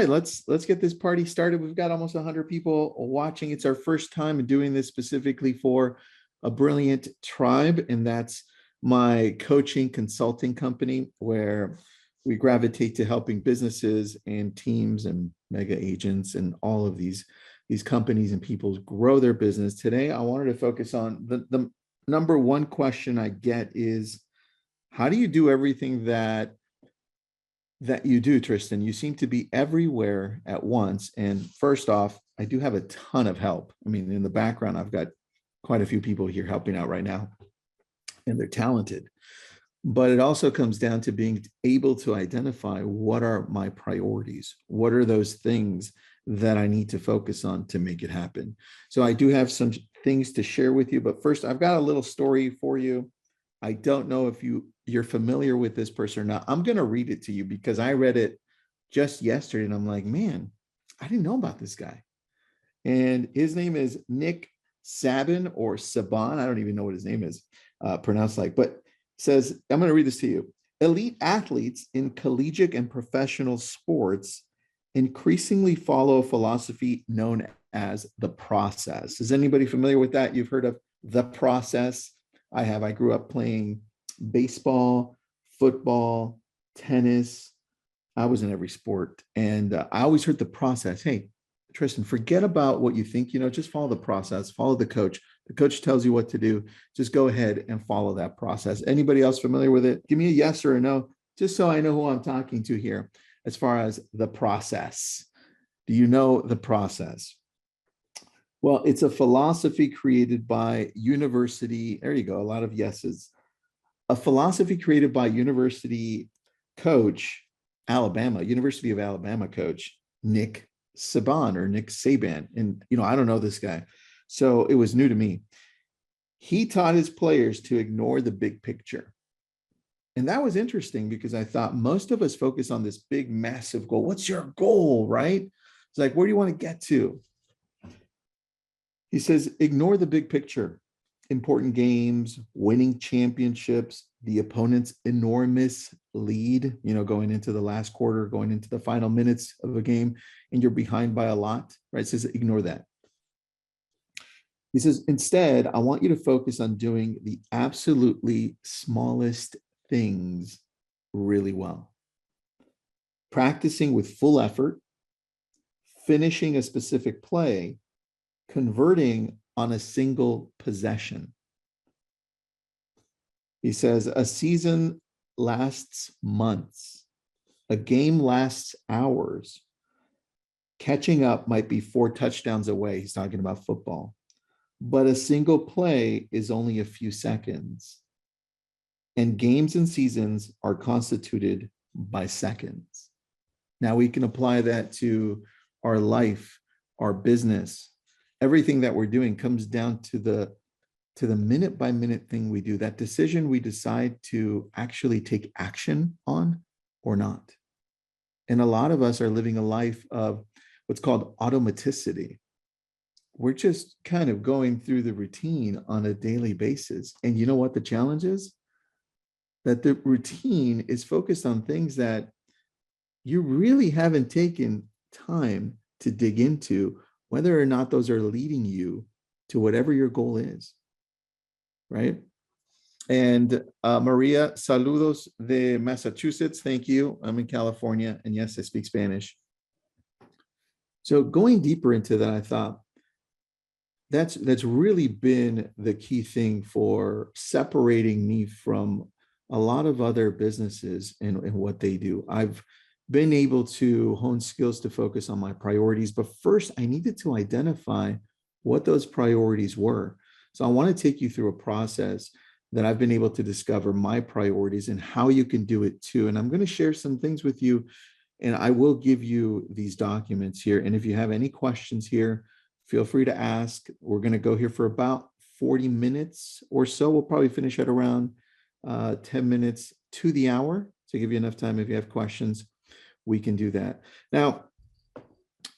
right, let's get this party started. We've got almost 100 people watching. It's our first time doing this specifically for a brilliant tribe, and that's my coaching consulting company where we gravitate to helping businesses and teams and mega agents and all of these companies and people grow their business. Today, I wanted to focus on the number one question I get is, how do you do everything that you do, Tristan? You seem to be everywhere at once. And first off, I do have a ton of help. I mean, in the background, I've got quite a few people here helping out right now, and they're talented. But it also comes down to being able to identify what are my priorities? What are those things that I need to focus on to make it happen? So I do have some things to share with you, but first I've got a little story for you. I don't know if you're familiar with this person or not. I'm going to read it to you because I read it just yesterday and I'm like, man, I didn't know about this guy. And his name is Nick Saban or Saban. I don't even know what his name is pronounced like, but says, I'm going to read this to you. Elite athletes in collegiate and professional sports increasingly follow a philosophy known as the process. Is anybody familiar with that? You've heard of the process? I have. I grew up playing baseball, football, tennis. I was in every sport. And I always heard the process. Hey, Tristan, forget about what you think, just follow the process, follow the coach. The coach tells you what to do. Just go ahead and follow that process. Anybody else familiar with it? Give me a yes or a no, just so I know who I'm talking to here as far as the process. Do you know the process? Well, it's a philosophy created by university. There you go. A lot of yeses. A philosophy created by university coach, University of Alabama coach, Nick Saban or Nick Saban. And, I don't know this guy. So it was new to me. He taught his players to ignore the big picture. And that was interesting because I thought most of us focus on this big, massive goal. What's your goal, right? It's like, where do you want to get to? He says, ignore the big picture, important games, winning championships, the opponent's enormous lead, going into the last quarter, going into the final minutes of a game, and you're behind by a lot, right? It says, ignore that. He says, instead, I want you to focus on doing the absolutely smallest things really well. Practicing with full effort, finishing a specific play, converting on a single possession. He says, a season lasts months. A game lasts hours. Catching up might be 4 touchdowns away. He's talking about football. But a single play is only a few seconds. And games and seasons are constituted by seconds. Now we can apply that to our life, our business. Everything that we're doing comes down to the minute by minute thing we do, that decision we decide to actually take action on or not. And a lot of us are living a life of what's called automaticity. We're just kind of going through the routine on a daily basis. And you know what the challenge is? That the routine is focused on things that you really haven't taken time to dig into, whether or not those are leading you to whatever your goal is, right? And Maria, saludos de Massachusetts. Thank you. I'm in California, and yes, I speak Spanish. So going deeper into that, I thought that's really been the key thing for separating me from a lot of other businesses and what they do. I've been able to hone skills to focus on my priorities, but first I needed to identify what those priorities were. So I want to take you through a process that I've been able to discover my priorities and how you can do it too. And I'm going to share some things with you, and I will give you these documents here. And if you have any questions here, feel free to ask. We're going to go here for about 40 minutes or so. We'll probably finish at around 10 minutes to the hour to give you enough time. If you have questions, we can do that. Now,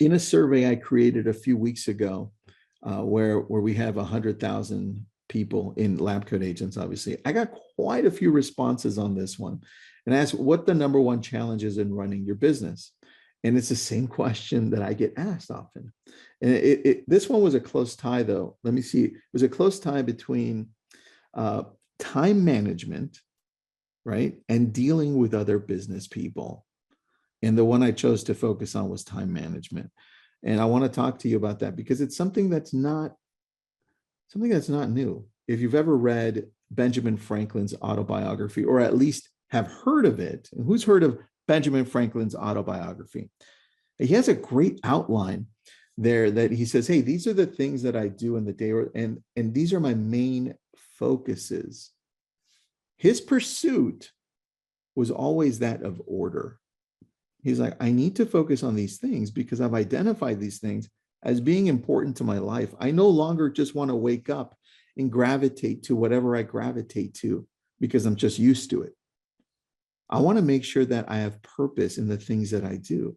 in a survey I created a few weeks ago, where we have 100,000 people in Lab Coat Agents, obviously, I got quite a few responses on this one, and asked what the number one challenge is in running your business. And it's the same question that I get asked often. And this one was a close tie, though. Let me see. It was a close tie between uh, time management, right, and dealing with other business people. And the one I chose to focus on was time management. And I want to talk to you about that because it's something that's not new. If you've ever read Benjamin Franklin's autobiography, or at least have heard of it, and who's heard of Benjamin Franklin's autobiography? He has a great outline there that he says, hey, these are the things that I do in the day, and these are my main focuses. His pursuit was always that of order. He's like, I need to focus on these things because I've identified these things as being important to my life. I no longer just want to wake up and gravitate to whatever I gravitate to because I'm just used to it. I want to make sure that I have purpose in the things that I do.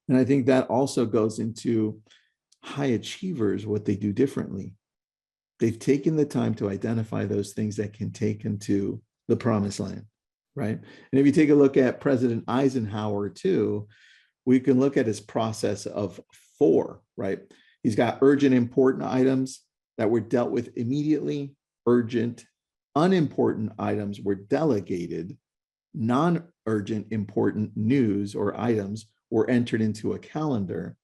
And I think that also goes into high achievers, what they do differently. They've taken the time to identify those things that can take them to the promised land, right? And if you take a look at President Eisenhower too, we can look at his process of 4, right? He's got urgent, important items that were dealt with immediately. Urgent, unimportant items were delegated. Non-urgent, important news or items were entered into a calendar,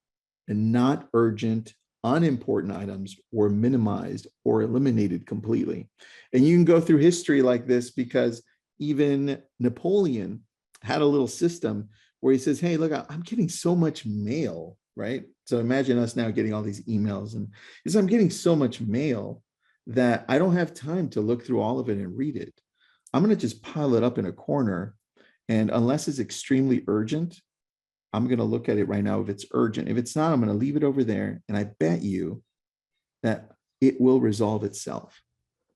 and not urgent, unimportant items were minimized or eliminated completely. And you can go through history like this because even Napoleon had a little system where he says, hey, look, I'm getting so much mail, right? So imagine us now getting all these emails, and he says, I'm getting so much mail that I don't have time to look through all of it and read it. I'm going to just pile it up in a corner. And unless it's extremely urgent, I'm going to look at it right now if it's urgent. If it's not, I'm going to leave it over there. And I bet you that it will resolve itself.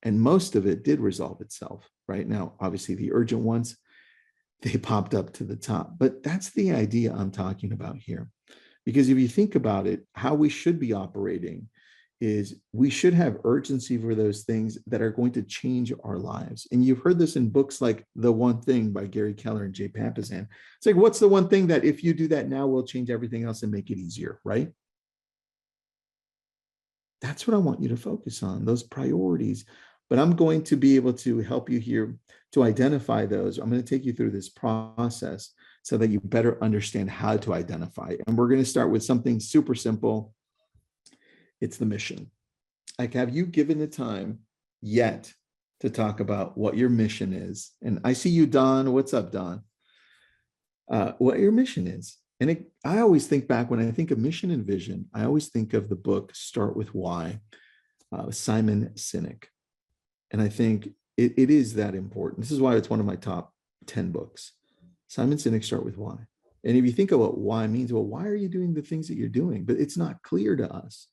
And most of it did resolve itself. Right now, obviously, the urgent ones, they popped up to the top. But that's the idea I'm talking about here. Because if you think about it, how we should be operating is we should have urgency for those things that are going to change our lives. And you've heard this in books like The One Thing by Gary Keller and Jay Papasan. It's like, what's the one thing that if you do that now will change everything else and make it easier, right? That's what I want you to focus on, those priorities. But I'm going to be able to help you here to identify those. I'm going to take you through this process so that you better understand how to identify. And we're going to start with something super simple. It's the mission. Like, have you given the time yet to talk about what your mission is? And I see you, Don. What's up, Don? What your mission is. And I always think back when I think of mission and vision, I always think of the book Start With Why, Simon Sinek. And I think it is that important. This is why it's one of my top 10 books. Simon Sinek, Start With Why. And if you think of what why means, well, why are you doing the things that you're doing? But it's not clear to us.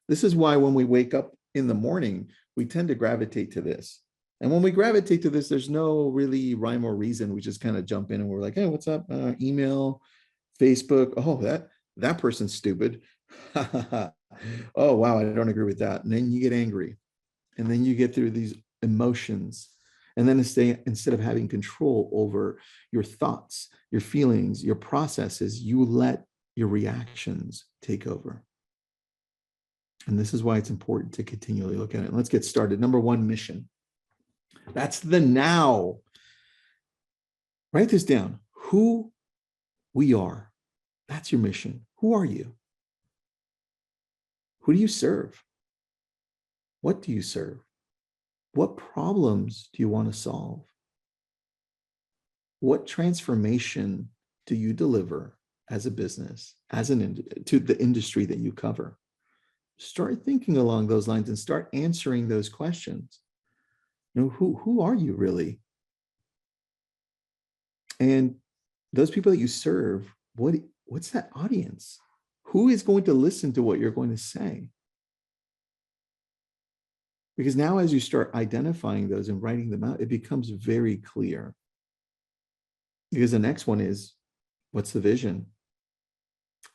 This is why when we wake up in the morning, we tend to gravitate to this. And when we gravitate to this, there's no really rhyme or reason. We just kind of jump in and we're like, hey, what's up? Email, Facebook. Oh, that person's stupid. Oh, wow, I don't agree with that. And then you get angry. And then you get through these emotions. And then instead of having control over your thoughts, your feelings, your processes, you let your reactions take over. And this is why it's important to continually look at it. Let's get started. Number 1, mission. That's the now. Write this down. Who we are. That's your mission. Who are you? Who do you serve? What do you serve? What problems do you want to solve? What transformation do you deliver as a business, to the industry that you cover? Start thinking along those lines and start answering those questions. You know, who are you really? And those people that you serve, what's that audience? Who is going to listen to what you're going to say? Because now as you start identifying those and writing them out, it becomes very clear. Because the next one is, what's the vision?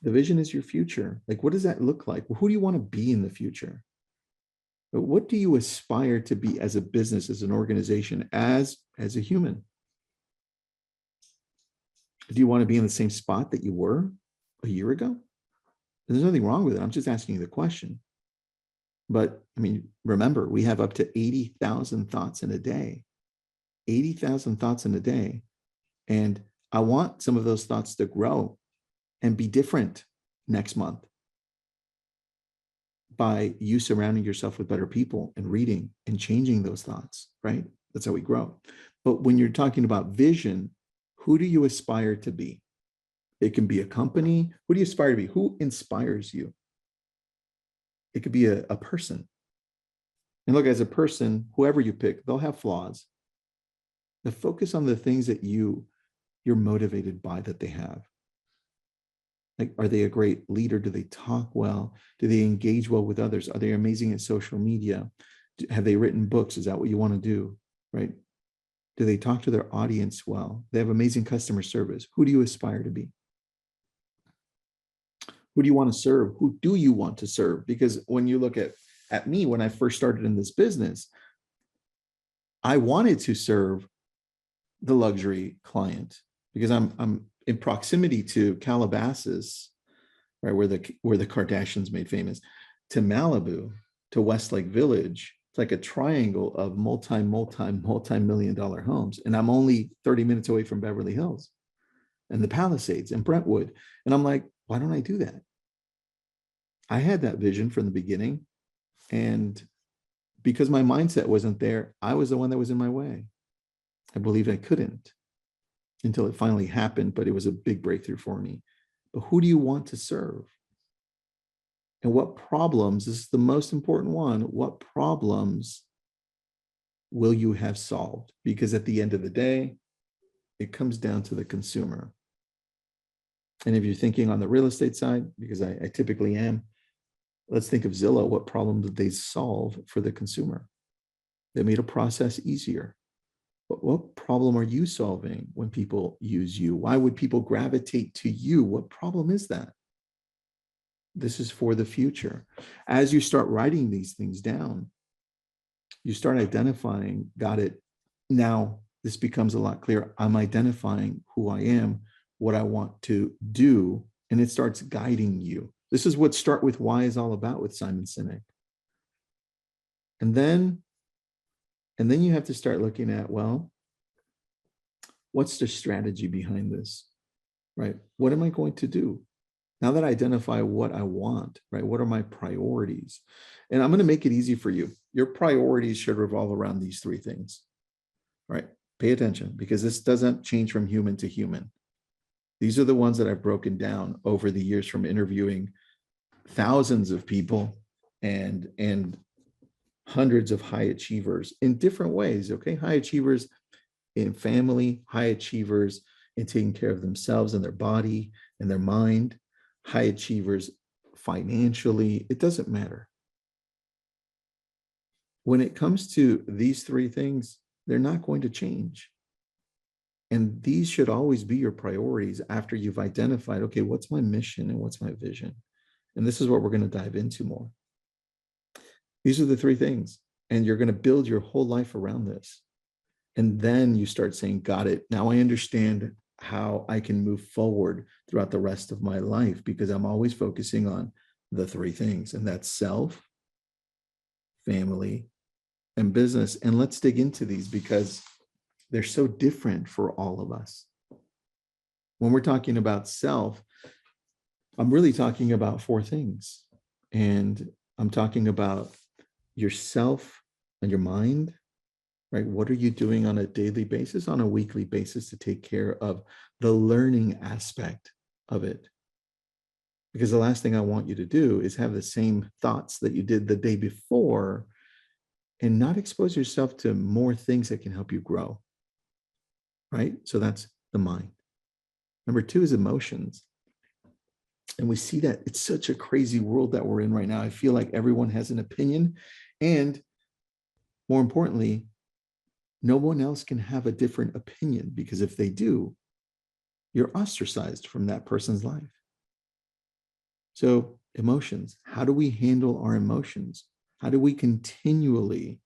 The vision is your future. Like, what does that look like? Who do you want to be in the future? But what do you aspire to be as a business, as an organization, as a human? Do you want to be in the same spot that you were a year ago? There's nothing wrong with it. I'm just asking you the question. But I mean, remember, we have up to 80,000 thoughts in a day, 80,000 thoughts in a day. And I want some of those thoughts to grow and be different next month by you surrounding yourself with better people and reading and changing those thoughts, right? That's how we grow. But when you're talking about vision, who do you aspire to be? It can be a company. Who do you aspire to be? Who inspires you? It could be a person. And look, as a person, whoever you pick, they'll have flaws. But focus on the things that you're motivated by that they have. Like, are they a great leader? Do they talk well? Do they engage well with others? Are they amazing at social media? Have they written books? Is that what you want to do? Right? Do they talk to their audience well? They have amazing customer service. Who do you aspire to be? Who do you want to serve? Who do you want to serve? Because when you look at me, when I first started in this business, I wanted to serve the luxury client because I'm in proximity to Calabasas, right, where the Kardashians made famous, to Malibu, to Westlake Village. It's like a triangle of multi-million dollar homes. And I'm only 30 minutes away from Beverly Hills and the Palisades and Brentwood. And I'm like, why don't I do that? I had that vision from the beginning. And because my mindset wasn't there, I was the one that was in my way. I believed I couldn't until it finally happened, but it was a big breakthrough for me. But who do you want to serve? And what problems, this is the most important one, what problems will you have solved? Because at the end of the day, it comes down to the consumer. And if you're thinking on the real estate side, because I typically am, let's think of Zillow. What problem did they solve for the consumer? They made a process easier. But what problem are you solving when people use you? Why would people gravitate to you? What problem is that? This is for the future. As you start writing these things down, you start identifying, got it. Now this becomes a lot clearer. I'm identifying who I am, what I want to do, and it starts guiding you. This is what Start With Why is all about with Simon Sinek. And then you have to start looking at, well, what's the strategy behind this, right? What am I going to do? Now that I identify what I want, right? What are my priorities? And I'm going to make it easy for you. Your priorities should revolve around these three things, right? Pay attention, because this doesn't change from human to human. These are the ones that I've broken down over the years from interviewing thousands of people and hundreds of high achievers in different ways, okay? High achievers in family, high achievers in taking care of themselves and their body and their mind, high achievers financially. It doesn't matter. When it comes to these three things, they're not going to change. And these should always be your priorities after you've identified, okay, what's my mission and what's my vision? And this is what we're going to dive into more. These are the three things. And you're going to build your whole life around this. And then you start saying, got it. Now I understand how I can move forward throughout the rest of my life, because I'm always focusing on the three things, and that's self, family, and business. And let's dig into these because they're so different for all of us. When we're talking about self, I'm really talking about four things. And I'm talking about yourself and your mind, right? What are you doing on a daily basis, on a weekly basis to take care of the learning aspect of it? Because the last thing I want you to do is have the same thoughts that you did the day before and not expose yourself to more things that can help you grow, right? So that's the mind. Number two is emotions. And we see that it's such a crazy world that we're in right now. I feel like everyone has an opinion, and more importantly, no one else can have a different opinion, because if they do, you're ostracized from that person's life. So emotions, how do we handle our emotions? How do we continually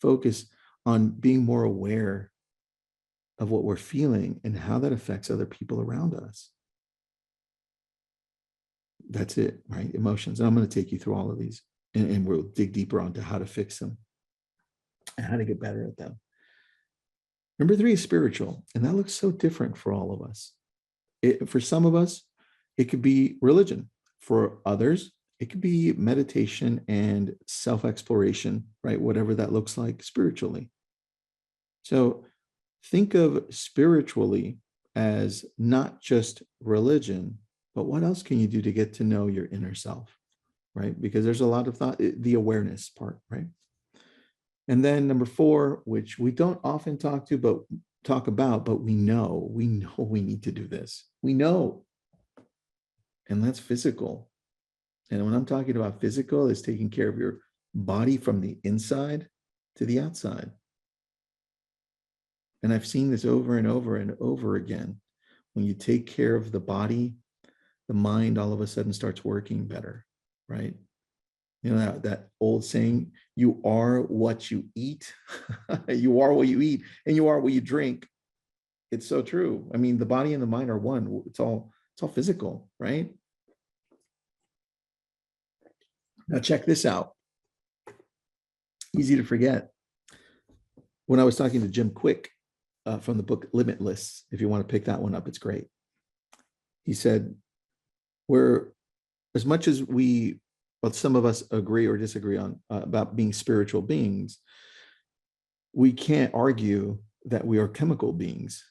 focus on being more aware of what we're feeling and how that affects other people around us. That's it, right? Emotions. And I'm going to take you through all of these, and we'll dig deeper onto how to fix them and how to get better at them. Number 3 is spiritual, and that looks so different for all of us. For some of us, it could be religion. For others, it could be meditation and self-exploration, right? Whatever that looks like spiritually. So think of spiritually as not just religion, but what else can you do to get to know your inner self, right? Because there's a lot of thought, the awareness part, right? And then number 4, which we don't often talk about, but we know we need to do this. We know. And that's physical. And when I'm talking about physical, it's taking care of your body from the inside to the outside. And I've seen this over and over and over again. When you take care of the body, the mind all of a sudden starts working better, right? You know, that old saying, you are what you eat. You are what you eat, and you are what you drink. It's so true. I mean, the body and the mind are one. It's all physical, right? Now check this out. Easy to forget. When I was talking to Jim Quick from the book Limitless, if you want to pick that one up, it's great. He said, as much as some of us agree or disagree on about being spiritual beings, we can't argue that we are chemical beings.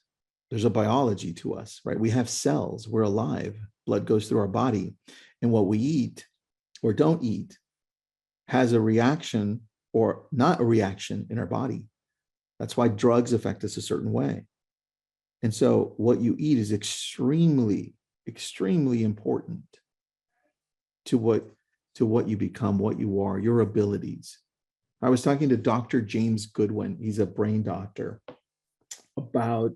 There's a biology to us, right? We have cells, we're alive, blood goes through our body, and what we eat or don't eat has a reaction or not a reaction in our body. That's why drugs affect us a certain way. And so what you eat is extremely, extremely important to what you become, what you are, your abilities. I was talking to Dr. James Goodwin. He's a brain doctor about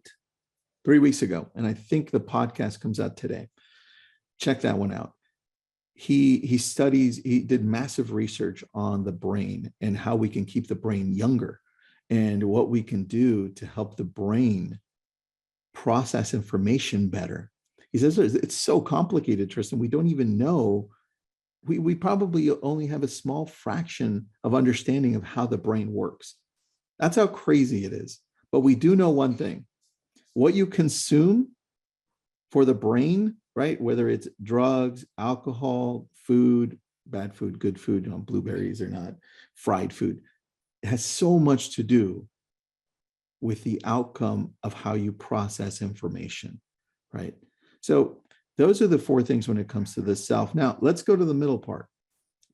3 weeks ago. And I think the podcast comes out today. Check that one out. He did massive research on the brain and how we can keep the brain younger and what we can do to help the brain process information better. He says it's so complicated, Tristan. We don't even know. We probably only have a small fraction of understanding of how the brain works. That's how crazy it is. But we do know one thing. What you consume for the brain, right? Whether it's drugs, alcohol, food, bad food, good food, blueberries or not, fried food, it has so much to do with the outcome of how you process information, right? So those are the 4 things when it comes to the self. Now, let's go to the middle part,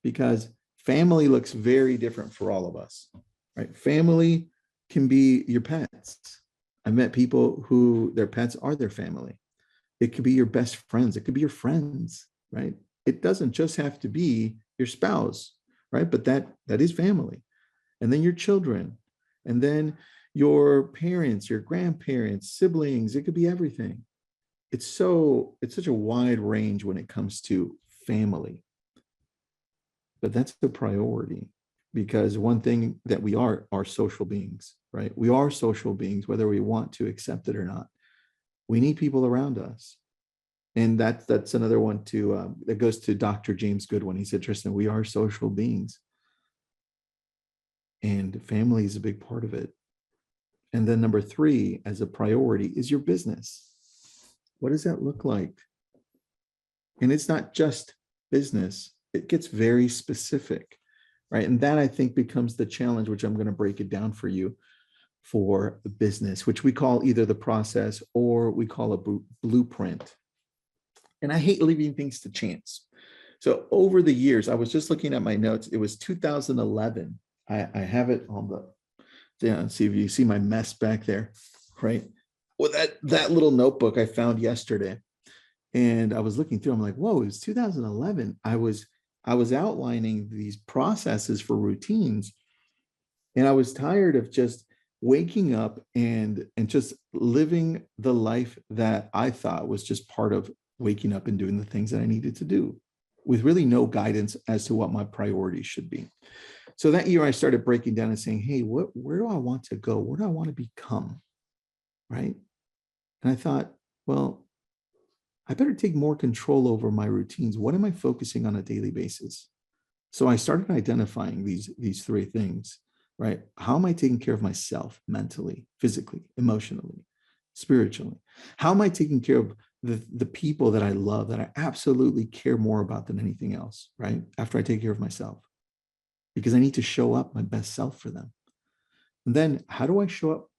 because family looks very different for all of us, right? Family can be your pets. I've met people who their pets are their family. It could be your best friends. It could be your friends, right? It doesn't just have to be your spouse, right? But that is family. And then your children, and then your parents, your grandparents, siblings. It could be everything. It's such a wide range when it comes to family. But that's the priority, because one thing that we are social beings, right? We are social beings, whether we want to accept it or not. We need people around us. And that's another one too, that goes to Dr. James Goodwin. He said, Tristan, we are social beings. And family is a big part of it. And then number 3, as a priority, is your business. What does that look like? And it's not just business. It gets very specific, right? And that, I think, becomes the challenge, which I'm going to break it down for you, for the business, which we call either the process or we call a blueprint. And I hate leaving things to chance. So over the years, I was just looking at my notes. It was 2011. I have it on see if you see my mess back there, right? Well, that little notebook I found yesterday, and I was looking through. I'm like, whoa! It was 2011. I was outlining these processes for routines, and I was tired of just waking up and just living the life that I thought was just part of waking up and doing the things that I needed to do, with really no guidance as to what my priorities should be. So that year I started breaking down and saying, hey, where do I want to go? Where do I want to become? right? And I thought, well, I better take more control over my routines. What am I focusing on a daily basis? So I started identifying these three things, right? How am I taking care of myself mentally, physically, emotionally, spiritually? How am I taking care of the people that I love, that I absolutely care more about than anything else, right? After I take care of myself, because I need to show up my best self for them. And then how do I show up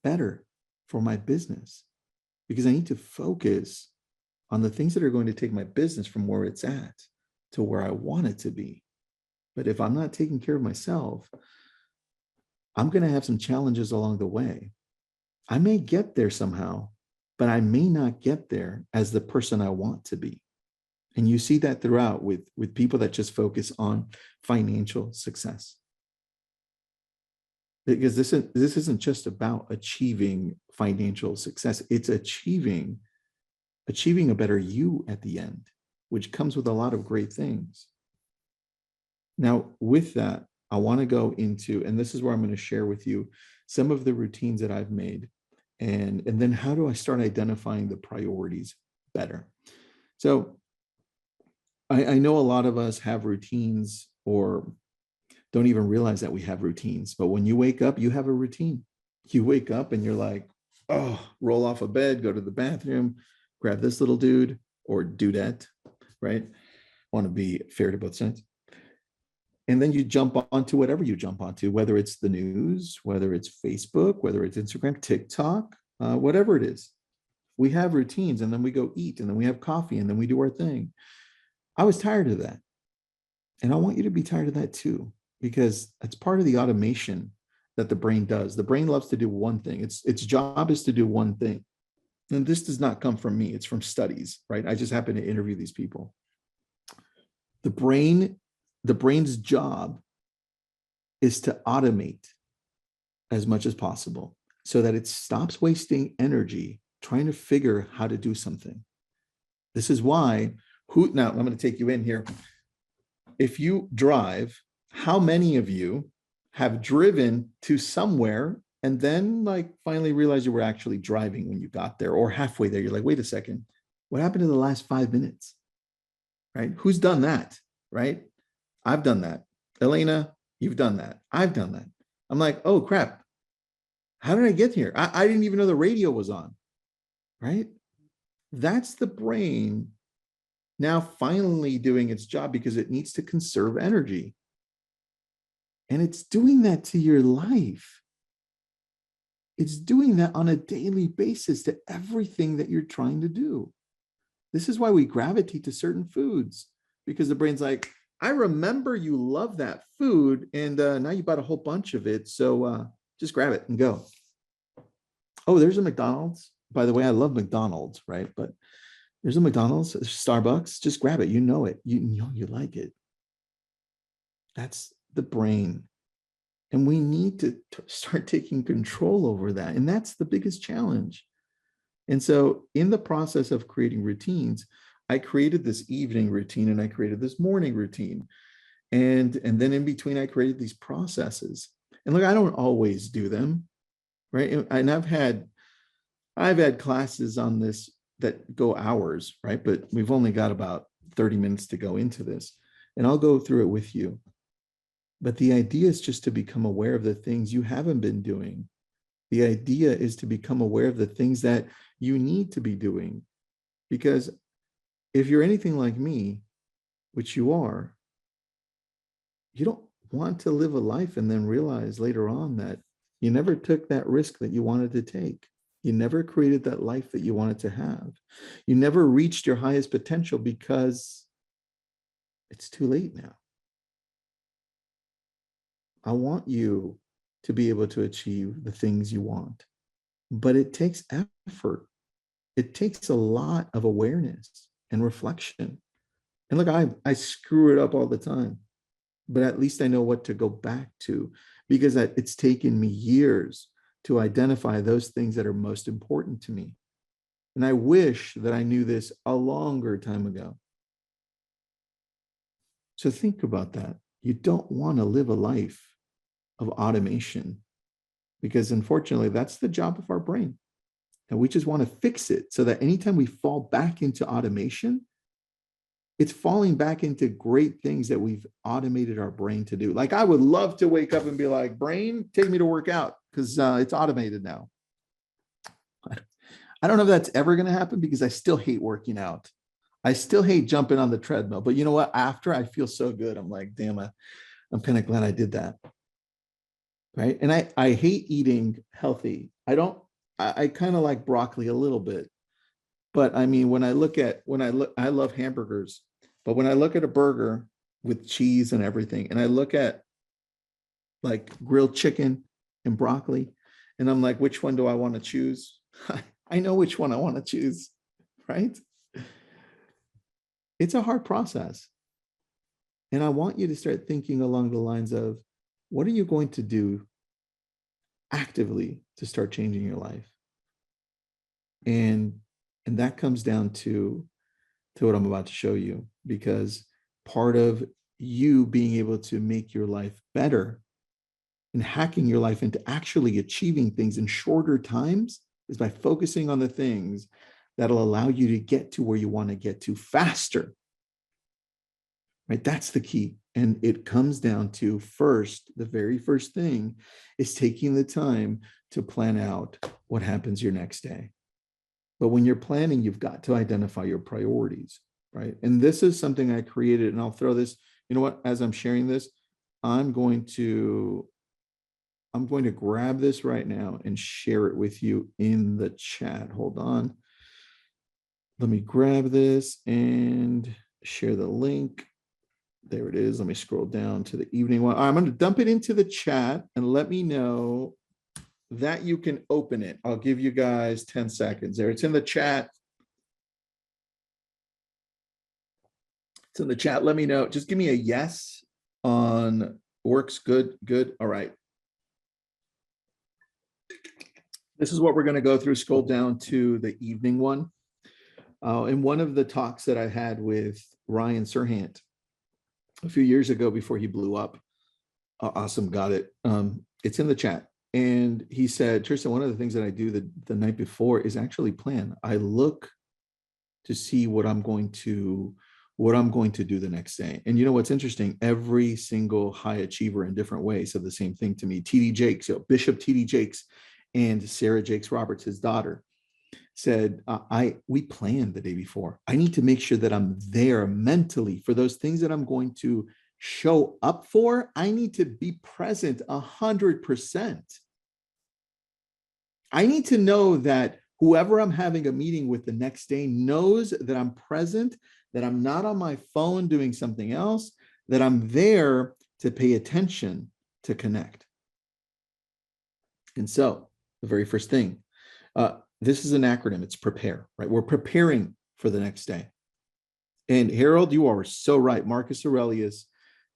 better for my business? Because I need to focus on the things that are going to take my business from where it's at to where I want it to be. But if I'm not taking care of myself, I'm going to have some challenges along the way. I may get there somehow, but I may not get there as the person I want to be. And you see that throughout with people that just focus on financial success. Because this isn't just about achieving financial success. It's achieving a better you at the end, which comes with a lot of great things. Now, with that, I want to go into, and this is where I'm going to share with you some of the routines that I've made, and then how do I start identifying the priorities better. So I know a lot of us have routines or don't even realize that we have routines, but when you wake up, you have a routine. You wake up and you're like, oh, roll off of bed, go to the bathroom, grab this little dude or dudette, right? I want to be fair to both sides. And then you jump onto whatever you jump onto, whether it's the news, whether it's Facebook, whether it's Instagram, TikTok, whatever it is. We have routines, and then we go eat, and then we have coffee, and then we do our thing. I was tired of that. And I want you to be tired of that too, because that's part of the automation that the brain does. The brain loves to do one thing. Its job is to do one thing. And this does not come from me. It's from studies, right? I just happen to interview these people. The brain's job is to automate as much as possible so that it stops wasting energy trying to figure how to do something. This is why, now I'm going to take you in here. If you drive, how many of you have driven to somewhere and then like finally realized you were actually driving when you got there, or halfway there, you're like, wait a second, what happened in the last 5 minutes? Right? Who's done that? Right? I've done that. Elena, you've done that. I've done that. I'm like, oh crap. How did I get here? I didn't even know the radio was on. Right? That's the brain now finally doing its job because it needs to conserve energy. And it's doing that to your life. It's doing that on a daily basis to everything that you're trying to do. This is why we gravitate to certain foods, because the brain's like, I remember you love that food, and now you bought a whole bunch of it. So just grab it and go. Oh, there's a McDonald's. By the way, I love McDonald's, right? But there's a McDonald's, a Starbucks. Just grab it. You know it. You know you like it. That's the brain. And we need to start taking control over that. And that's the biggest challenge. And so in the process of creating routines, I created this evening routine and I created this morning routine. And then in between, I created these processes. And look, I don't always do them, right? And I've had classes on this that go hours, right? But we've only got about 30 minutes to go into this. And I'll go through it with you. But the idea is just to become aware of the things you haven't been doing. The idea is to become aware of the things that you need to be doing. Because if you're anything like me, which you are, you don't want to live a life and then realize later on that you never took that risk that you wanted to take. You never created that life that you wanted to have. You never reached your highest potential because it's too late now. I want you to be able to achieve the things you want, but it takes effort. It takes a lot of awareness and reflection. And look, I screw it up all the time, but at least I know what to go back to, because it's taken me years to identify those things that are most important to me. And I wish that I knew this a longer time ago. So think about that. You don't want to live a life of automation, because unfortunately, that's the job of our brain. And we just want to fix it so that anytime we fall back into automation, it's falling back into great things that we've automated our brain to do. Like I would love to wake up and be like, brain, take me to work out because it's automated now. I don't know if that's ever going to happen because I still hate working out. I still hate jumping on the treadmill. But you know what? After I feel so good, I'm like, damn, I'm kind of glad I did that. Right. And I hate eating healthy. I kind of like broccoli a little bit. But I mean, I love hamburgers, but when I look at a burger with cheese and everything, and I look at like grilled chicken and broccoli, and I'm like, which one do I want to choose? I know which one I want to choose, right? It's a hard process. And I want you to start thinking along the lines of, what are you going to do actively to start changing your life? And that comes down to what I'm about to show you, because part of you being able to make your life better and hacking your life into actually achieving things in shorter times is by focusing on the things that'll allow you to get to where you want to get to faster. Right? That's the key. And it comes down to first, the very first thing is taking the time to plan out what happens your next day. But when you're planning, you've got to identify your priorities, right? And this is something I created, and I'll throw this, you know what, as I'm sharing this, I'm going to grab this right now and share it with you in the chat. Hold on. Let me grab this and share the link. There it is. Let me scroll down to the evening one. I'm going to dump it into the chat and let me know that you can open it. I'll give you guys 10 seconds there. It's in the chat. It's in the chat. Let me know. Just give me a yes on works. Good. Good. All right. This is what we're going to go through. Scroll down to the evening one. In one of the talks that I had with Ryan Serhant a few years ago before he blew up, awesome, got it. It's in the chat. And he said, Tristan, one of the things that I do the night before is actually plan. I look to see what I'm going to do the next day. And you know what's interesting? Every single high achiever in different ways said the same thing to me. TD Jakes, Bishop TD Jakes and Sarah Jakes Roberts, his daughter, said, we planned the day before. I need to make sure that I'm there mentally for those things that I'm going to show up for. I need to be present 100%. I need to know that whoever I'm having a meeting with the next day knows that I'm present, that I'm not on my phone doing something else, that I'm there to pay attention, to connect. And so the very first thing, this is an acronym, it's prepare, right? We're preparing for the next day. And Harold, you are so right. Marcus Aurelius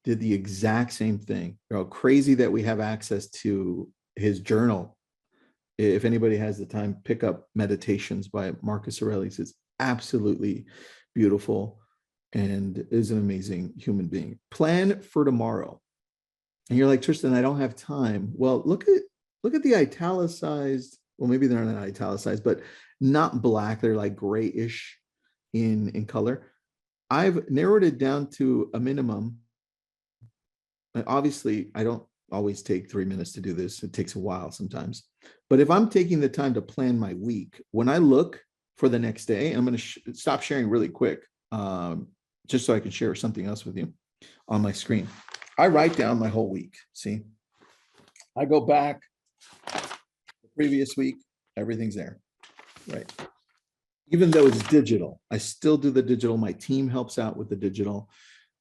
did the exact same thing. Crazy that we have access to his journal. If anybody has the time, pick up Meditations by Marcus Aurelius. It's absolutely beautiful and is an amazing human being. Plan for tomorrow. And you're like, Tristan, I don't have time. Well, look at the italicized, well, maybe they're not italicized, but not black. They're like grayish in color. I've narrowed it down to a minimum. Obviously, I don't always take 3 minutes to do this. It takes a while sometimes. But if I'm taking the time to plan my week, when I look for the next day, I'm going to stop sharing really quick, just so I can share something else with you on my screen. I write down my whole week. See, I go back the previous week, everything's there, right? Even though it's digital, I still do the digital. My team helps out with the digital.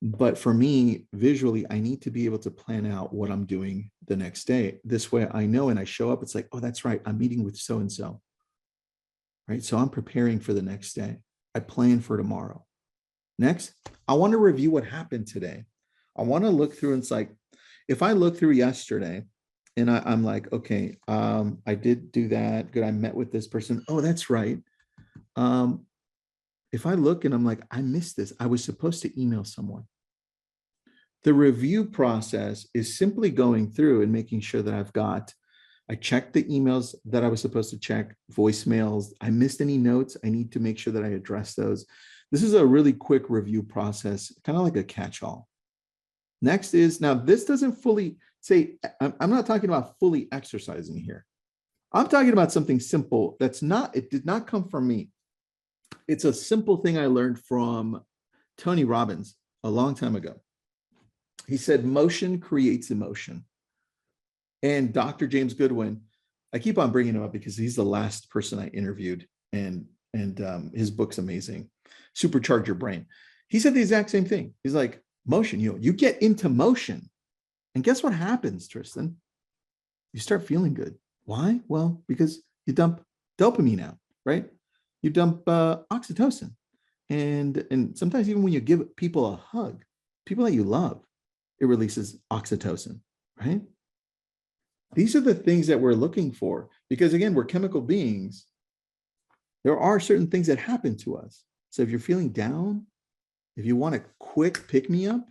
But for me, visually, I need to be able to plan out what I'm doing the next day. This way I know, and I show up, it's like, oh, that's right, I'm meeting with so-and-so, right? So I'm preparing for the next day. I plan for tomorrow. Next, I want to review what happened today. I want to look through, and it's like, if I look through yesterday and I'm like, okay, I did do that. Good. I met with this person. Oh, that's right. If I look and I'm like, I missed this, I was supposed to email someone. The review process is simply going through and making sure that I've got I checked the emails that I was supposed to check, voicemails. I missed any notes. I need to make sure that I address those. This is a really quick review process, kind of like a catch-all. Next is, now this doesn't fully say, I'm not talking about fully exercising here. I'm talking about something simple that's not, it did not come from me. It's a simple thing I learned from Tony Robbins a long time ago. He said, motion creates emotion. And Dr. James Goodwin, I keep on bringing him up because he's the last person I interviewed, and his book's amazing, Supercharge Your Brain. He said the exact same thing. He's like, motion, you get into motion. And guess what happens, Tristan? You start feeling good. Why? Well, because you dump dopamine out, right? You dump oxytocin. And sometimes even when you give people a hug, people that you love, it releases oxytocin, right? These are the things that we're looking for, because again, we're chemical beings. There are certain things that happen to us. So if you're feeling down, if you want a quick pick-me-up,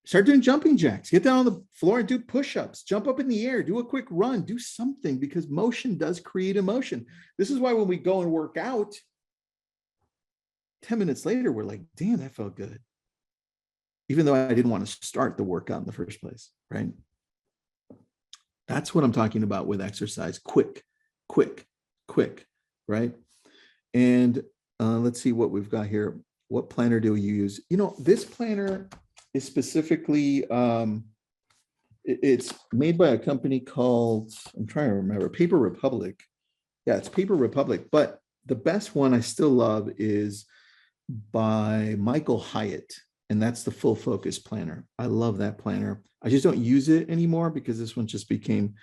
start doing jumping jacks, get down on the floor and do push-ups, jump up in the air, do a quick run, do something, because motion does create emotion. This is why when we go and work out, 10 minutes later, we're like, damn, that felt good. Even though I didn't want to start the workout in the first place, right? That's what I'm talking about with exercise. Quick, right? And let's see what we've got here. What planner do you use? This planner is specifically, it's made by a company called, I'm trying to remember, Paper Republic. Yeah, it's Paper Republic. But the best one I still love is by Michael Hyatt. And that's the Full Focus Planner. I love that planner. I just don't use it anymore because this one just became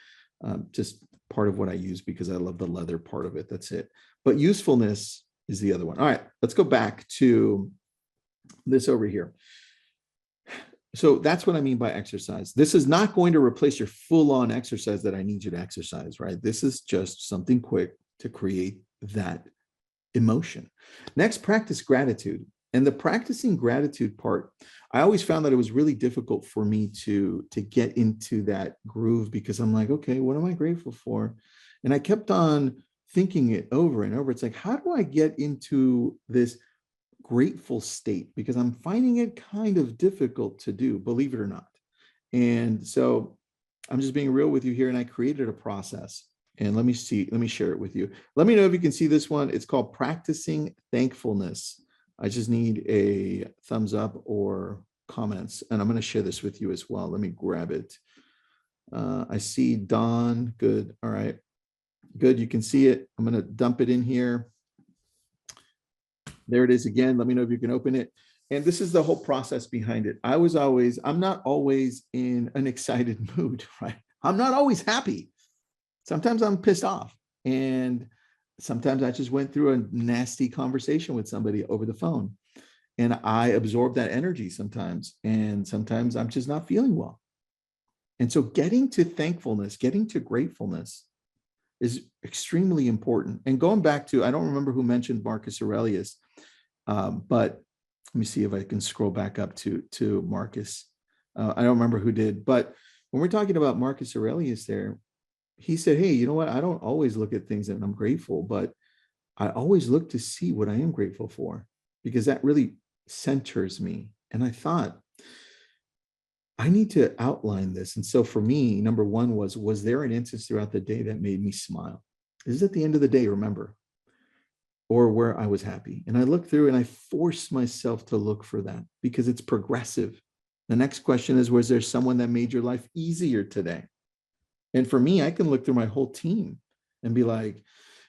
just part of what I use because I love the leather part of it. That's it. But usefulness is the other one. All right, let's go back to this over here. So that's what I mean by exercise. This is not going to replace your full-on exercise that I need you to exercise, right? This is just something quick to create that emotion. Next, practice gratitude. And the practicing gratitude part, I always found that it was really difficult for me to get into that groove because I'm like, okay, what am I grateful for? And I kept on thinking it over and over. It's like, how do I get into this grateful state? Because I'm finding it kind of difficult to do, believe it or not. And so I'm just being real with you here. And I created a process. And let me share it with you. Let me know if you can see this one. It's called Practicing Thankfulness. I just need a thumbs up or comments, and I'm going to share this with you as well. Let me grab it. I see Don. Good. All right. Good. You can see it. I'm going to dump it in here. There it is again. Let me know if you can open it. And this is the whole process behind it. I'm not always in an excited mood, right? I'm not always happy. Sometimes I'm pissed off. And sometimes I just went through a nasty conversation with somebody over the phone and I absorb that energy sometimes. And sometimes I'm just not feeling well. And so getting to thankfulness, getting to gratefulness is extremely important. And going back to, I don't remember who mentioned Marcus Aurelius, but let me see if I can scroll back up to Marcus. I don't remember who did, but when we're talking about Marcus Aurelius there, he said, hey, you know what? I don't always look at things that I'm grateful, but I always look to see what I am grateful for because that really centers me. And I thought, I need to outline this. And so for me, number one was there an instance throughout the day that made me smile? This is at the end of the day, remember, or where I was happy. And I looked through and I forced myself to look for that because it's progressive. The next question is, was there someone that made your life easier today? And for me, I can look through my whole team and be like,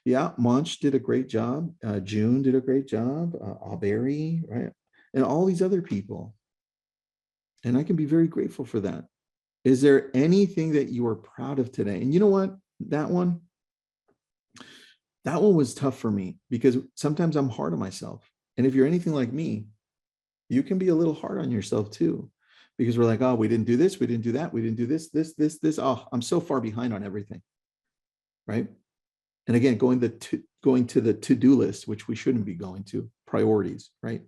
yeah, Monch did a great job. June did a great job. Auberry, right? And all these other people. And I can be very grateful for that. Is there anything that you are proud of today? And you know what? That one was tough for me because sometimes I'm hard on myself. And if you're anything like me, you can be a little hard on yourself too. Because we're like, oh, we didn't do this, we didn't do that, we didn't do this. Oh, I'm so far behind on everything, right? And again, going to the to-do list, which we shouldn't be going to, priorities, right?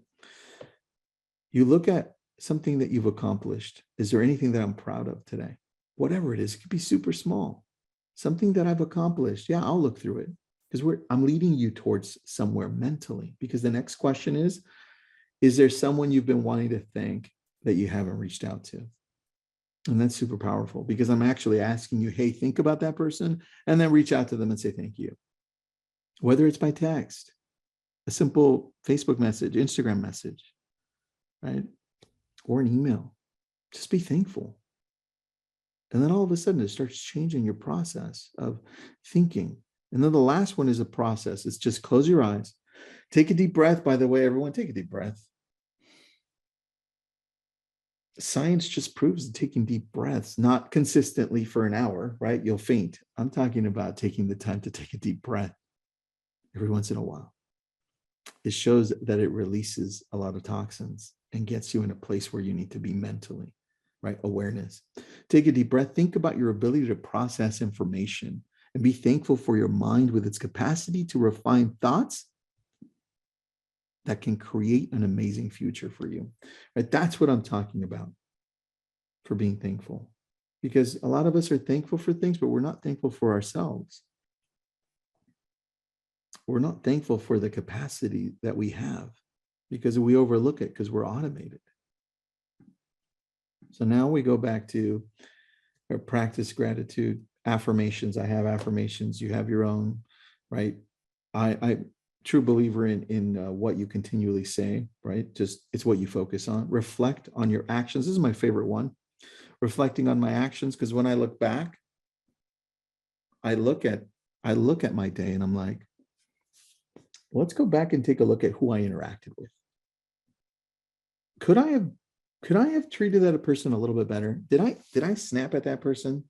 You look at something that you've accomplished. Is there anything that I'm proud of today? Whatever it is, it could be super small. something that I've accomplished. Yeah, I'll look through it because I'm leading you towards somewhere mentally. Because the next question is there someone you've been wanting to thank that you haven't reached out to? And that's super powerful because I'm actually asking you, hey, think about that person and then reach out to them and say thank you. Whether it's by text, a simple Facebook message, Instagram message, right? Or an email. Just be thankful. And then all of a sudden it starts changing your process of thinking. And then the last one is a process. It's just close your eyes. Take a deep breath. By the way, everyone, take a deep breath. Science just proves that taking deep breaths, not consistently for an hour, right? You'll faint. I'm talking about taking the time to take a deep breath every once in a while. It shows that it releases a lot of toxins and gets you in a place where you need to be mentally, right? Awareness. Take a deep breath. Think about your ability to process information and be thankful for your mind with its capacity to refine thoughts that can create an amazing future for you, right? That's what I'm talking about for being thankful, because a lot of us are thankful for things, but we're not thankful for ourselves. We're not thankful for the capacity that we have because we overlook it because we're automated. So now we go back to practice gratitude, affirmations. I have affirmations. You have your own, right? I true believer in what you continually say, right? Just it's what you focus on. Reflect on your actions. This is my favorite one. Reflecting on my actions, because when I look back, I look at my day and I'm like, let's go back and take a look at who I interacted with. Could I have treated that person a little bit better? Did I snap at that person?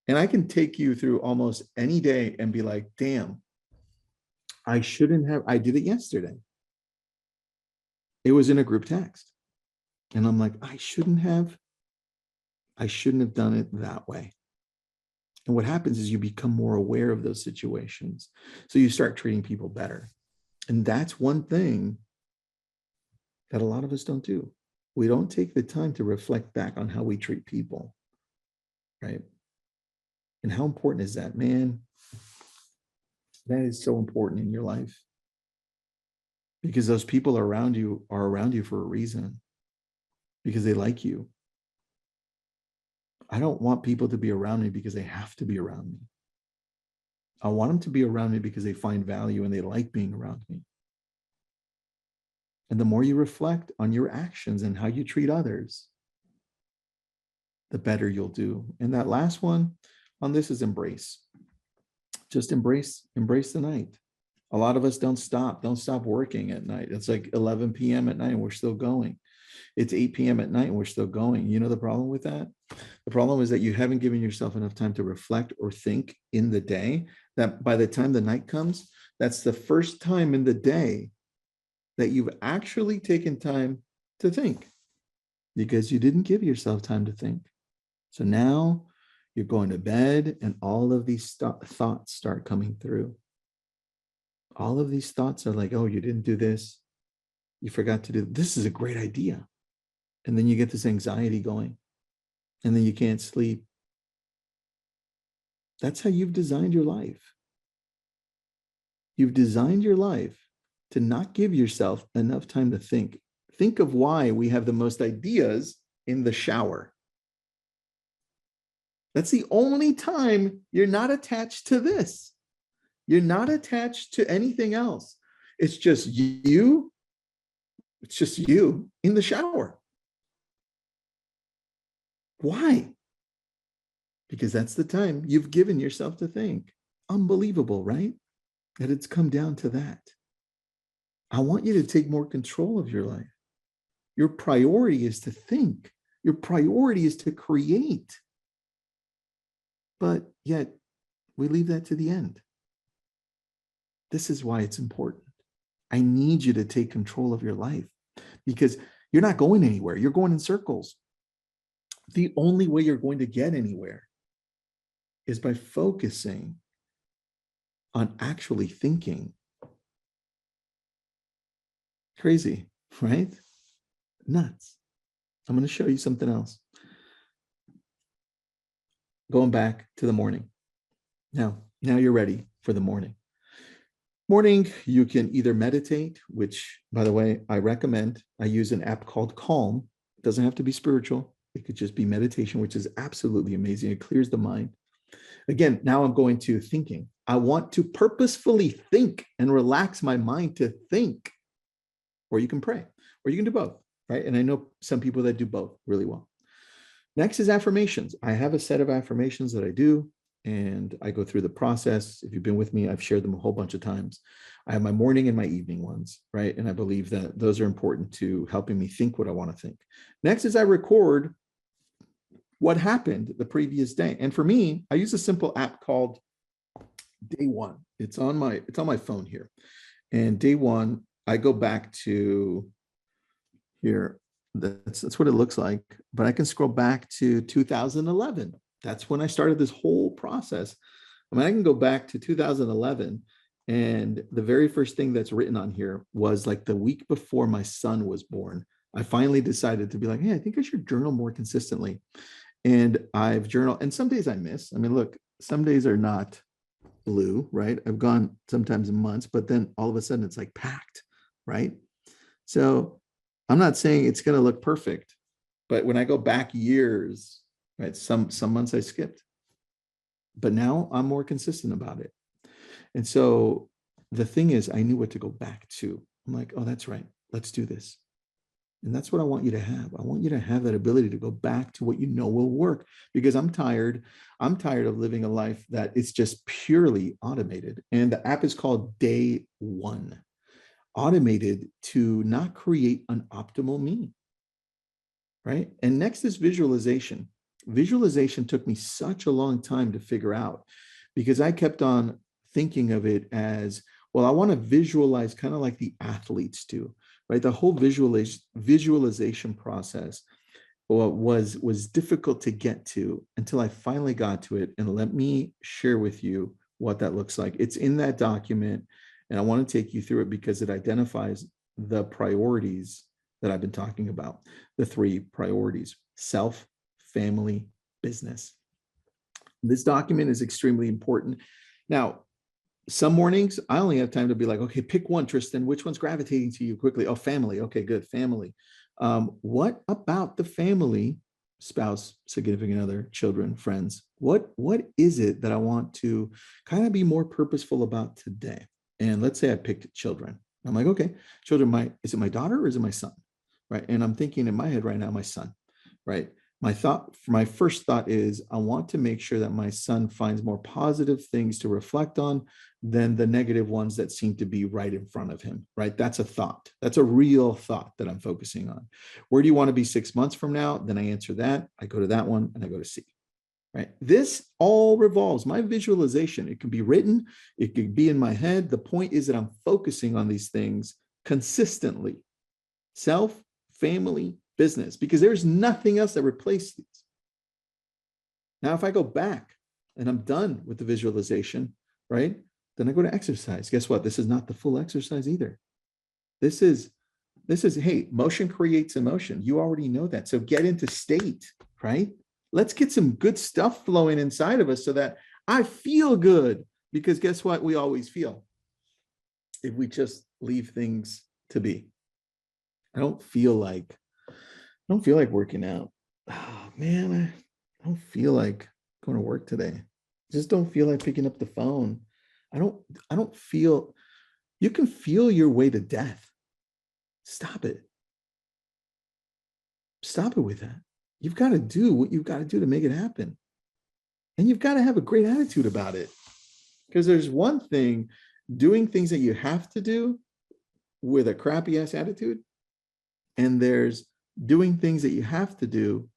And I can take you through almost any day and be like, damn, I shouldn't have. I did it yesterday. It was in a group text. And I'm like, I shouldn't have done it that way. And what happens is you become more aware of those situations. So you start treating people better. And that's one thing that a lot of us don't do. We don't take the time to reflect back on how we treat people, right? And how important is that, man? That is so important in your life because those people are around you for a reason, because they like you. I don't want people to be around me because they have to be around me. I want them to be around me because they find value and they like being around me. And the more you reflect on your actions and how you treat others, the better you'll do. And that last one on this is embrace. Just embrace the night. A lot of us don't stop working at night. It's like 11 p.m. at night and we're still going. It's 8 p.m. at night and we're still going. You know the problem with that? The problem is that you haven't given yourself enough time to reflect or think in the day, that by the time the night comes, that's the first time in the day that you've actually taken time to think, because you didn't give yourself time to think. So now you're going to bed and all of these thoughts start coming through. All of these thoughts are like, oh, you didn't do this. You forgot to do this. Is a great idea. And then you get this anxiety going and then you can't sleep. That's how you've designed your life. You've designed your life to not give yourself enough time to think. Think of why we have the most ideas in the shower. That's the only time you're not attached to this. You're not attached to anything else. It's just you. It's just you in the shower. Why? Because that's the time you've given yourself to think. Unbelievable, right? That it's come down to that. I want you to take more control of your life. Your priority is to think. Your priority is to create. But yet we leave that to the end. This is why it's important. I need you to take control of your life because you're not going anywhere. You're going in circles. The only way you're going to get anywhere is by focusing on actually thinking. Crazy, right? Nuts. I'm going to show you something else. going back to the morning. Now you're ready for the morning. Morning, you can either meditate, which, by the way, I recommend. I use an app called Calm. It doesn't have to be spiritual. It could just be meditation, which is absolutely amazing. It clears the mind. Again, now I'm going to thinking. I want to purposefully think and relax my mind to think. Or you can pray, or you can do both, right? And I know some people that do both really well. Next is affirmations. I have a set of affirmations that I do, and I go through the process. If you've been with me, I've shared them a whole bunch of times. I have my morning and my evening ones, right? And I believe that those are important to helping me think what I want to think. Next is I record what happened the previous day. And for me, I use a simple app called Day One. It's on my phone here. And Day One, I go back to here. That's what it looks like. But I can scroll back to 2011. That's when I started this whole process. I mean, I can go back to 2011, and the very first thing that's written on here was like the week before my son was born. I finally decided to be like, hey, I think I should journal more consistently. And I've journaled, and some days I miss. I mean, look, some days are not blue, right? I've gone sometimes in months, but then all of a sudden it's like packed, right? So I'm not saying it's going to look perfect, but when I go back years, right, some months I skipped, but now I'm more consistent about it. And so the thing is, I knew what to go back to. I'm like, oh, that's right. Let's do this. And that's what I want you to have. I want you to have that ability to go back to what you know will work, because I'm tired. I'm tired of living a life that is just purely automated. And the app is called Day One. Automated to not create an optimal me, right? And next is visualization. Visualization took me such a long time to figure out, because I kept on thinking of it as, well, I want to visualize kind of like the athletes do, right? The whole visualization process was difficult to get to until I finally got to it. And let me share with you what that looks like. It's in that document, and I want to take you through it because it identifies the priorities that I've been talking about, the 3 priorities: self, family, business. This document is extremely important. Now, some mornings, I only have time to be like, okay, pick one, Tristan. Which one's gravitating to you quickly? Oh, family. Okay, good. Family. What about the family, spouse, significant other, children, friends? What is it that I want to kind of be more purposeful about today? And let's say I picked children. I'm like, okay, children, is it my daughter or is it my son? Right. And I'm thinking in my head right now, my son, right? My first thought is, I want to make sure that my son finds more positive things to reflect on than the negative ones that seem to be right in front of him, right? That's a thought. That's a real thought that I'm focusing on. Where do you want to be 6 months from now? Then I answer that. I go to that one and I go to C, right? This all revolves my visualization. It can be written. It could be in my head. The point is that I'm focusing on these things consistently: self, family, business, because there's nothing else that replaces these. Now, if I go back and I'm done with the visualization, right, then I go to exercise. Guess what? This is not the full exercise either. This is, hey, motion creates emotion. You already know that. So get into state, right? Let's get some good stuff flowing inside of us so that I feel good, because guess what? We always feel if we just leave things to be. I don't feel like working out. Oh man, I don't feel like going to work today. I just don't feel like picking up the phone. I don't feel. You can feel your way to death. Stop it. Stop it with that. You've got to do what you've got to do to make it happen. And you've got to have a great attitude about it. Because there's one thing, doing things that you have to do with a crappy ass attitude, and there's doing things that you have to do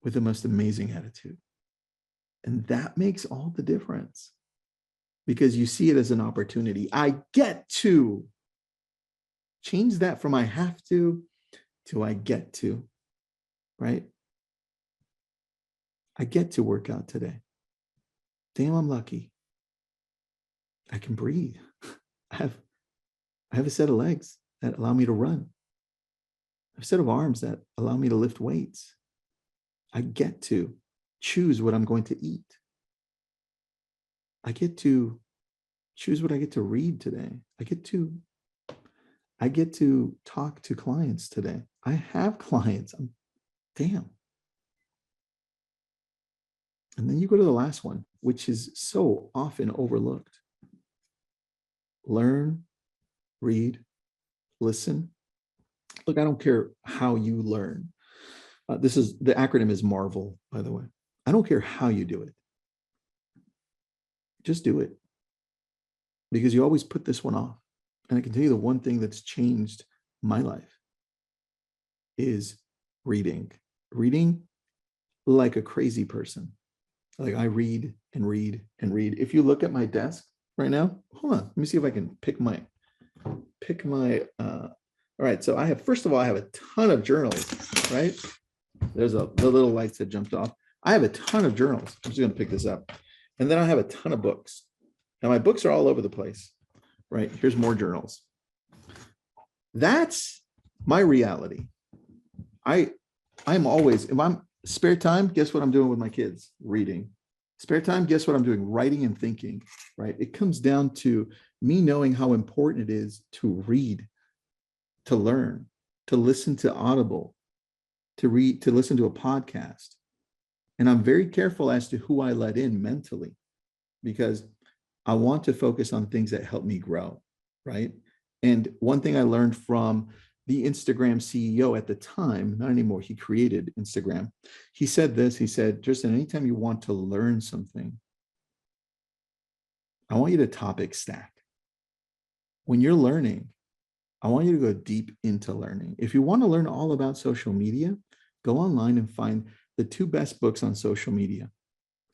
with the most amazing attitude. And that makes all the difference, because you see it as an opportunity. I get to change that from I have to I get to, right? I get to work out today. Damn, I'm lucky. I can breathe. I have a set of legs that allow me to run. I have a set of arms that allow me to lift weights. I get to choose what I'm going to eat. I get to choose what I get to read today. I get to talk to clients today. I have clients. Damn. And then you go to the last one, which is so often overlooked. Learn, read, listen. Look, I don't care how you learn. This is the acronym is MARVEL, by the way. I don't care how you do it. Just do it. Because you always put this one off. And I can tell you the one thing that's changed my life is reading. Reading like a crazy person. Like I read and read and read. If you look at my desk right now, hold on, let me see if I can pick my, all right. So I have, first of all, I have a ton of journals, right? There's the little lights that jumped off. I have a ton of journals. I'm just going to pick this up. And then I have a ton of books. Now my books are all over the place, right? Here's more journals. That's my reality. I'm always, if I'm spare time, guess what I'm doing with my kids? Reading. Spare time, guess what I'm doing? Writing and thinking, right? It comes down to me knowing how important it is to read, to learn, to listen to Audible, to read, to listen to a podcast. And I'm very careful as to who I let in mentally, because I want to focus on things that help me grow, right? And one thing I learned from the Instagram CEO at the time, not anymore, he created Instagram. He said this, he said, Tristan, anytime you want to learn something, I want you to topic stack. When you're learning, I want you to go deep into learning. If you want to learn all about social media, go online and find the 2 best books on social media.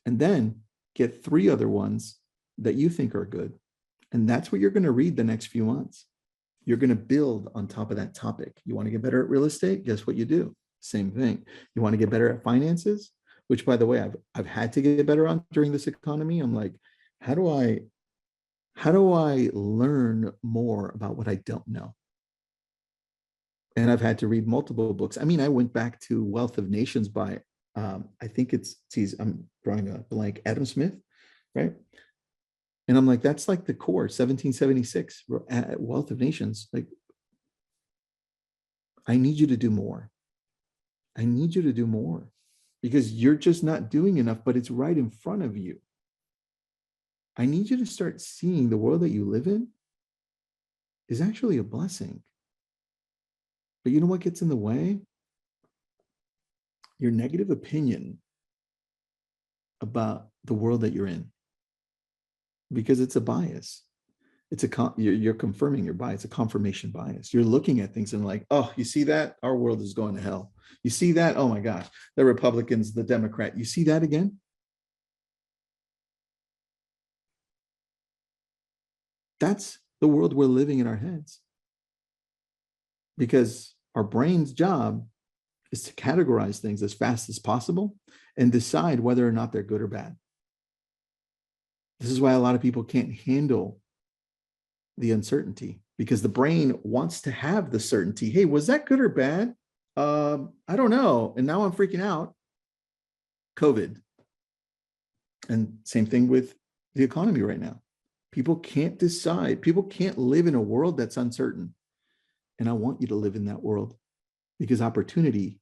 And then get 3 other ones that you think are good. And that's what you're going to read the next few months. You're going to build on top of that topic. You want to get better at real estate? Guess what you do? Same thing. You want to get better at finances, which, by the way, I've had to get better on during this economy. I'm like, how do I learn more about what I don't know? And I've had to read multiple books. I mean, I went back to Wealth of Nations by, I think I'm drawing a blank, Adam Smith, right? And I'm like, that's like the core, 1776, Wealth of Nations. Like, I need you to do more. I need you to do more because you're just not doing enough, but it's right in front of you. I need you to start seeing the world that you live in is actually a blessing. But you know what gets in the way? Your negative opinion about the world that you're in. Because it's a bias. You're confirming your bias, a confirmation bias. You're looking at things and like, oh, you see that? Our world is going to hell. You see that? Oh my gosh, the Republicans, the Democrat. You see that again? That's the world we're living in our heads. Because our brain's job is to categorize things as fast as possible and decide whether or not they're good or bad. This is why a lot of people can't handle the uncertainty, because the brain wants to have the certainty. Hey, was that good or bad? I don't know. And now I'm freaking out. COVID. And same thing with the economy right now. People can't decide. People can't live in a world that's uncertain. And I want you to live in that world because opportunity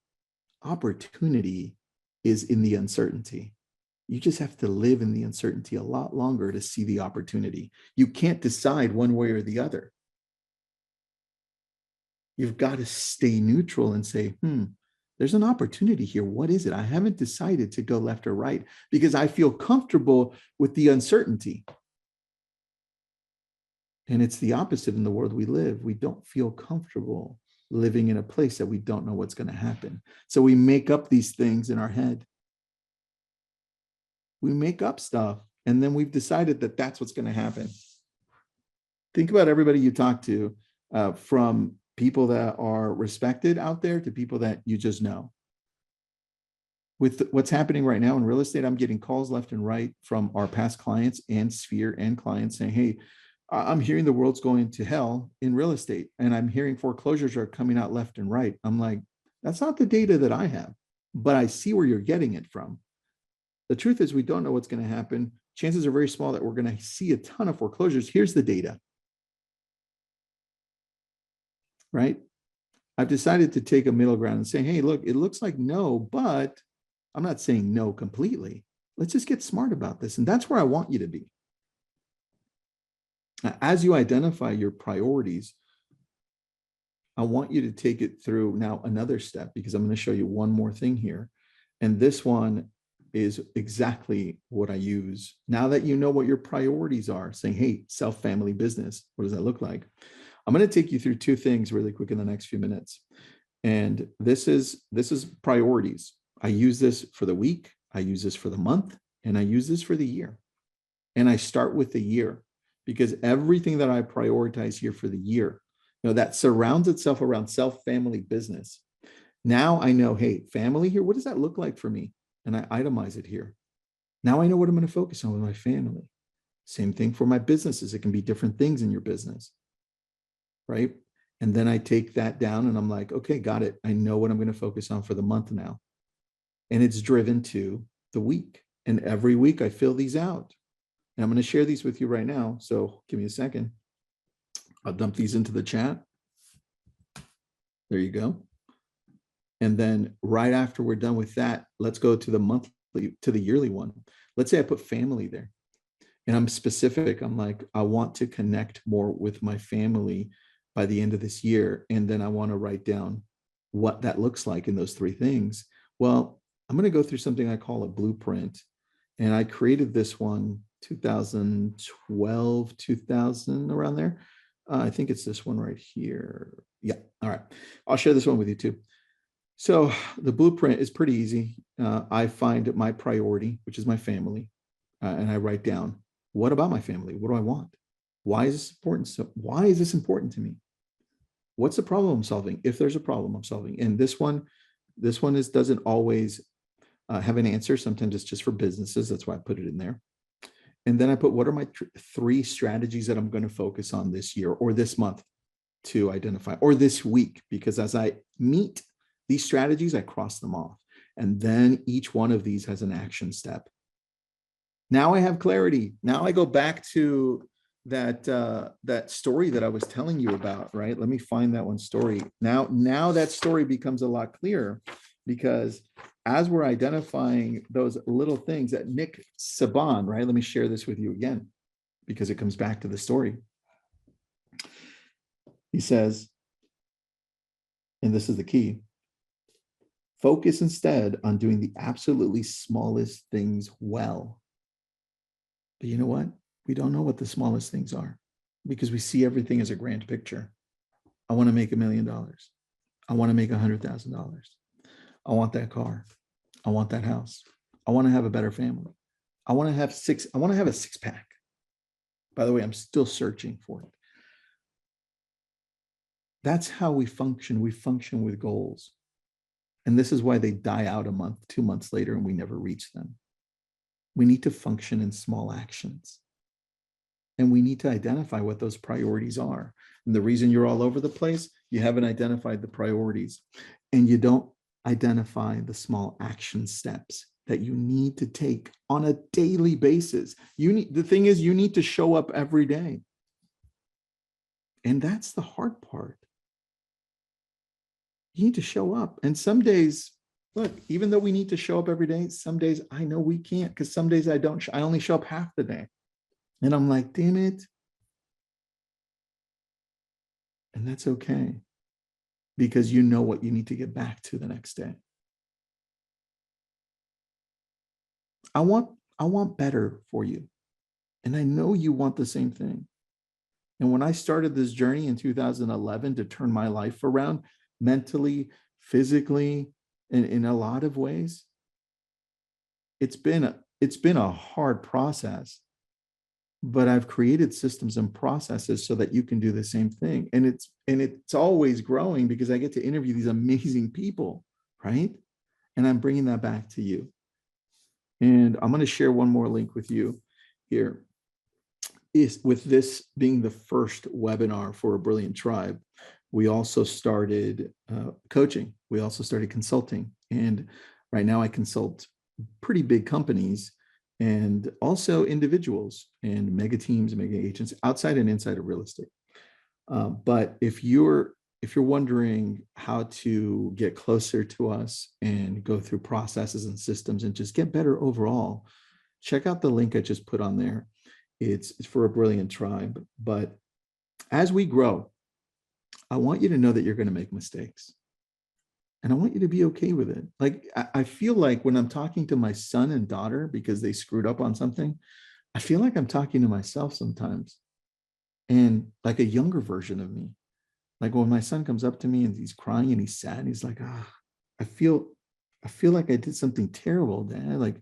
is in the uncertainty. You just have to live in the uncertainty a lot longer to see the opportunity. You can't decide one way or the other. You've got to stay neutral and say, there's an opportunity here. What is it? I haven't decided to go left or right because I feel comfortable with the uncertainty. And it's the opposite in the world we live. We don't feel comfortable living in a place that we don't know what's going to happen. So we make up these things in our head. We make up stuff, and then we've decided that that's what's going to happen. Think about everybody you talk to, from people that are respected out there to people that you just know. With what's happening right now in real estate, I'm getting calls left and right from our past clients and Sphere and clients saying, hey, I'm hearing the world's going to hell in real estate, and I'm hearing foreclosures are coming out left and right. I'm like, that's not the data that I have, but I see where you're getting it from. The truth is we don't know what's going to happen. Chances are very small that we're going to see a ton of foreclosures. Here's the data, right? I've decided to take a middle ground and say, hey, look, it looks like no, but I'm not saying no completely. Let's just get smart about this. And that's where I want you to be. As you identify your priorities, I want you to take it through now another step, because I'm going to show you one more thing here. And this one is exactly what I use. Now that you know what your priorities are, saying, hey, self-family business, what does that look like? I'm going to take you through two things really quick in the next few minutes. And this is priorities. I use this for the week, I use this for the month, and I use this for the year. And I start with the year, because everything that I prioritize here for the year, that surrounds itself around self-family business. Now I know, hey, family here, what does that look like for me? And I itemize it here. Now I know what I'm going to focus on with my family. Same thing for my businesses. It can be different things in your business, right? And then I take that down and I'm like, okay, got it. I know what I'm going to focus on for the month now. And it's driven to the week. And every week I fill these out. And I'm going to share these with you right now. So give me a second. I'll dump these into the chat. There you go. And then right after we're done with that, let's go to the monthly, to the yearly one. Let's say I put family there and I'm specific. I'm like, I want to connect more with my family by the end of this year. And then I want to write down what that looks like in those three things. Well, I'm going to go through something I call a blueprint. And I created this one 2012, 2000, around there. I think it's this one right here. Yeah. All right. I'll share this one with you too. So the blueprint is pretty easy. I find my priority, which is my family, and I write down, what about my family? What do I want? Why is this important? So why is this important to me? What's the problem I'm solving? If there's a problem I'm solving. And this one doesn't always have an answer. Sometimes it's just for businesses. That's why I put it in there. And then I put, what are my three strategies that I'm going to focus on this year or this month to identify, or this week? Because as I meet these strategies, I cross them off. And then each one of these has an action step. Now I have clarity. Now I go back to that story that I was telling you about, right? Let me find that one story. Now that story becomes a lot clearer, because as we're identifying those little things that Nick Saban, right? Let me share this with you again, because it comes back to the story. He says, and this is the key, focus instead on doing the absolutely smallest things well. But you know what? We don't know what the smallest things are, because we see everything as a grand picture. I want to make $1 million. I want to make $100,000. I want that car. I want that house. I want to have a better family. I want to have a six-pack. By the way, I'm still searching for it. That's how we function. We function with goals. And this is why they die out a month, 2 months later, and we never reach them. We need to function in small actions. And we need to identify what those priorities are. And the reason you're all over the place, you haven't identified the priorities, and you don't identify the small action steps that you need to take on a daily basis. The thing is, you need to show up every day. And that's the hard part. You need to show up. And some days, look, even though we need to show up every day, some days I know we can't, because some days I only show up half the day. And I'm like, damn it. And that's okay, because you know what you need to get back to the next day. I want better for you. And I know you want the same thing. And when I started this journey in 2011 to turn my life around mentally, physically, and in a lot of ways, it's been a hard process, but I've created systems and processes so that you can do the same thing. And it's always growing, because I get to interview these amazing people, right? And I'm bringing that back to you. And I'm going to share one more link with you here. With this being the first webinar for A Brilliant Tribe, we also started coaching. We also started consulting. And right now I consult pretty big companies and also individuals and mega teams, mega agents outside and inside of real estate. But if you're wondering how to get closer to us and go through processes and systems and just get better overall, check out the link I just put on there. It's for a brilliant tribe. But as we grow, I want you to know that you're going to make mistakes. And I want you to be okay with it. Like, I feel like when I'm talking to my son and daughter because they screwed up on something, I feel like I'm talking to myself sometimes, and like a younger version of me. Like when my son comes up to me and he's crying and he's sad, and he's like, I feel like I did something terrible, Dad. Like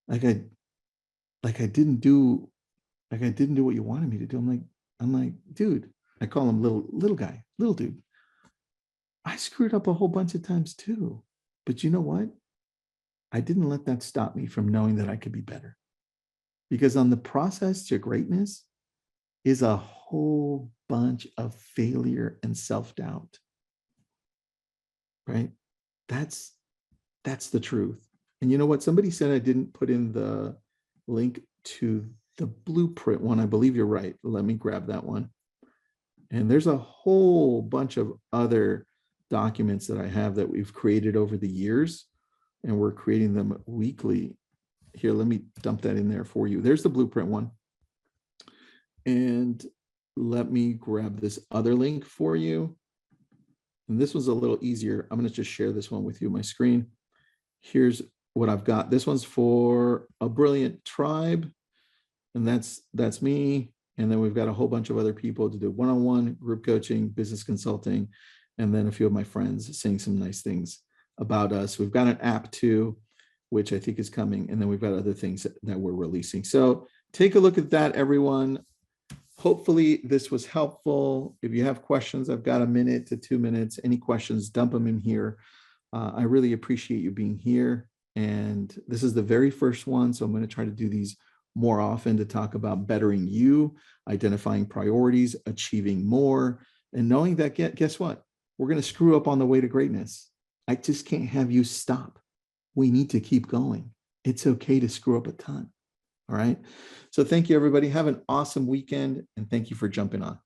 I, like I didn't do, like I didn't do what you wanted me to do. I'm like, dude, I call him little guy, little dude. I screwed up a whole bunch of times too. But you know what? I didn't let that stop me from knowing that I could be better. Because on the process to greatness is a whole bunch of failure and self-doubt. Right? That's the truth. And you know what? Somebody said I didn't put in the link to the blueprint one. I believe you're right. Let me grab that one. And there's a whole bunch of other documents that I have that we've created over the years, and we're creating them weekly. Here, let me dump that in there for you. There's the blueprint one. And let me grab this other link for you. And this one's a little easier. I'm going to just share this one with you on my screen. Here's what I've got. This one's for a brilliant tribe. And that's me. And then we've got a whole bunch of other people to do one-on-one group coaching, business consulting, and then a few of my friends saying some nice things about us. We've got an app too, which I think is coming. And then we've got other things that we're releasing. So take a look at that, everyone. Hopefully this was helpful. If you have questions, I've got 1 minute to 2 minutes. Any questions, dump them in here. I really appreciate you being here. And this is the very first one. So I'm going to try to do these more often to talk about bettering you, identifying priorities, achieving more, and knowing that, guess what? We're going to screw up on the way to greatness. I just can't have you stop. We need to keep going. It's okay to screw up a ton. All right. So thank you, everybody. Have an awesome weekend. And thank you for jumping on.